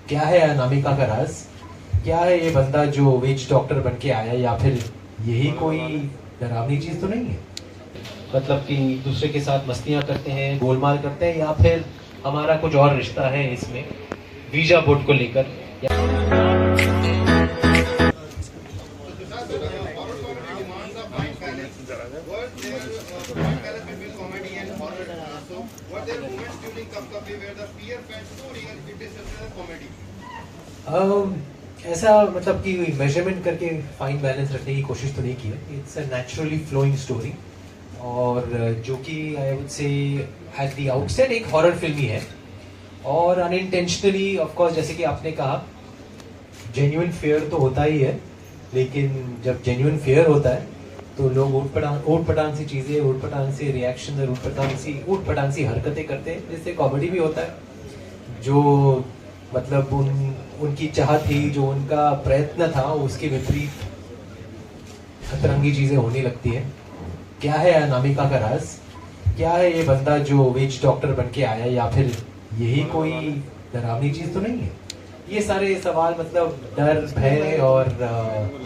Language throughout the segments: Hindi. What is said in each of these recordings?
क्या है अनामिका का राज? क्या है ये बंदा जो विच डॉक्टर बन के आया, या फिर यही कोई डरावनी चीज तो नहीं है? मतलब कि दूसरे के साथ मस्तियां करते हैं, गोलमाल करते हैं, या फिर हमारा कुछ और रिश्ता है इसमें वीजा बोर्ड को लेकर? ऐसा मतलब कि मेजरमेंट करके फाइन बैलेंस रखने की कोशिश तो नहीं की है। It's a naturally flowing story, और जो कि I would say at the outset एक हॉरर फिल्म ही है, और अनइंटेंशनली ऑफ कोर्स जैसे कि आपने कहा जेन्युइन फेयर तो होता ही है, लेकिन जब जेन्युइन फेयर होता है तो लोग ऊट पटांग सी चीजें, ऊट पटांग से रिएक्शन और ऊट पटांग सी हरकतें करते हैं, जिससे कॉमेडी भी होता है। जो मतलब उनकी चाह थी, जो उनका प्रयत्न था, उसके विपरीत अतरंगी चीजें होने लगती है। क्या है अनामिका का राज? क्या है ये बंदा जो विच डॉक्टर बन के आया, या फिर यही कोई डरावनी चीज तो नहीं है? ये सारे सवाल मतलब डर, भय और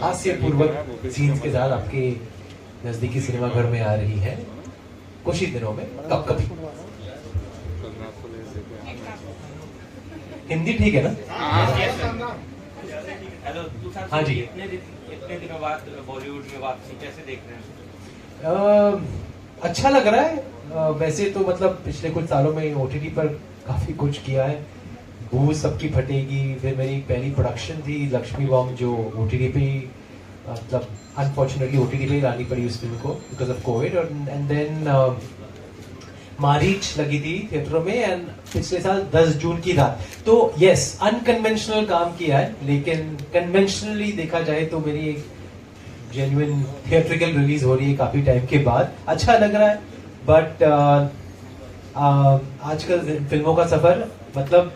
हास्यपूर्वक सीन्स के साथ आपके नजदीकी सिनेमा घर में आ रही है कुछ ही दिनों में, कब कभी। हिंदी ठीक है ना? हाँ जी। इतने दिनों बाद बॉलीवुड में वापसी कैसे देख रहे हैं? अच्छा लग रहा है। वैसे तो मतलब पिछले कुछ सालों में ओटीटी पर काफी कुछ किया है। बूझ सबकी फटेगी, फिर मेरी पहली प्रोडक्शन थी लक्ष्मी बॉम्ब, जो ओटीटी पे मतलब अनफॉर्चुनेटली ओटीटी पे लानी पड़ी उस फिल्म को because of COVID, and then Maareech लगी थी थिएटरों में, एंड पिछले साल 10 जून की रात। तो यस, अनकन्वेंशनल काम किया है, लेकिन कन्वेंशनली देखा जाए तो मेरी एक जेन्युइन थिएट्रिकल रिलीज हो रही है काफी टाइम के बाद। अच्छा लग रहा है, बट आजकल फिल्मों का सफर मतलब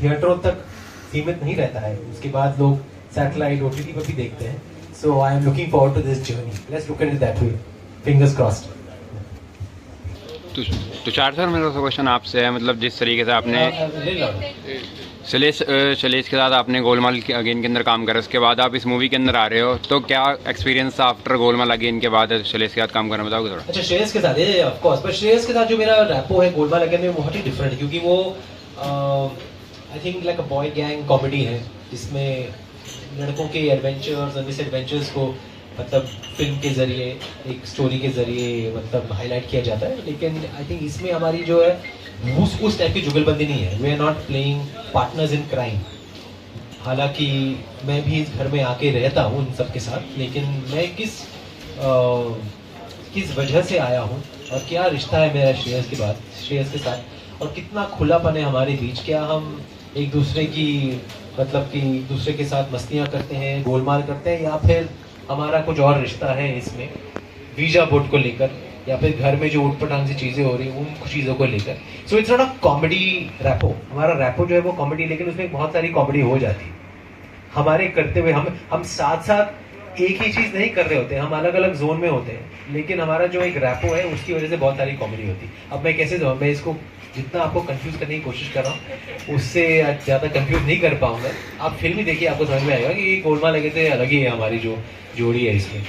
थिएटरों तक सीमित नहीं रहता है, उसके बाद लोग सैटेलाइट ओटीटी पर भी देखते हैं। So I am looking forward to this journey, let's look at it that way, fingers crossed. Tushar sir, मेरा क्वेश्चन आपसे है, मतलब जिस तरीके से आपने शैलेश के साथ आपने गोलमाल अगेन के अंदर काम करा, उसके बाद आप इस मूवी के अंदर आ रहे हो, तो क्या एक्सपीरियंस था आफ्टर गोलमाल अगेन के बाद शैलेश के साथ काम करना, बताओगे थोड़ा? अच्छा, श्रेयस के साथ है ऑफ कोर्स, पर श्रेयस के साथ जो मेरा रैपो है गोलमाल अगेन में बहुत ही डिफरेंट है, क्योंकि वो I think like a boy gang comedy है, जिसमें लड़कों के एडवेंचर्स और मिसएडवेंचर्स को मतलब फिल्म के जरिए, एक स्टोरी के जरिए मतलब हाईलाइट किया जाता है। लेकिन आई थिंक इसमें हमारी जो है उस टाइप की जुगलबंदी नहीं है। We are not playing partners in crime. हालांकि मैं भी इस घर में आके रहता हूँ इन सब के साथ, लेकिन मैं किस वजह से आया हूँ और क्या रिश्ता है मेरा श्रेयस के साथ, और कितना खुलापन है हमारे बीच। क्या हम एक दूसरे की मतलब कि दूसरे के साथ मस्तियाँ करते हैं, गोलमाल करते हैं, या फिर हमारा कुछ और रिश्ता है इसमें वीजा बोर्ड को लेकर, या फिर घर में जो उठपटांग सी चीजें हो रही हैं उन चीजों को लेकर। So it's not a comedy rapport. हमारा रैपो जो है वो कॉमेडी, लेकिन उसमें बहुत सारी कॉमेडी हो जाती है हमारे करते हुए। हम साथ साथ एक ही चीज नहीं कर रहे होते, हम अलग अलग जोन में होते हैं, लेकिन हमारा जो एक रैपो है उसकी वजह से बहुत सारी कॉमेडी होती है। अब मैं कैसे जाऊँ, मैं इसको जितना आपको कंफ्यूज करने की कोशिश कर रहा हूँ उससे ज्यादा कंफ्यूज नहीं कर पाऊंगा। आप फिल्म ही देखिए, आपको समझ में आएगा कि गोलमाल लगे थे अलग ही है हमारी जो जोड़ी है इसमें।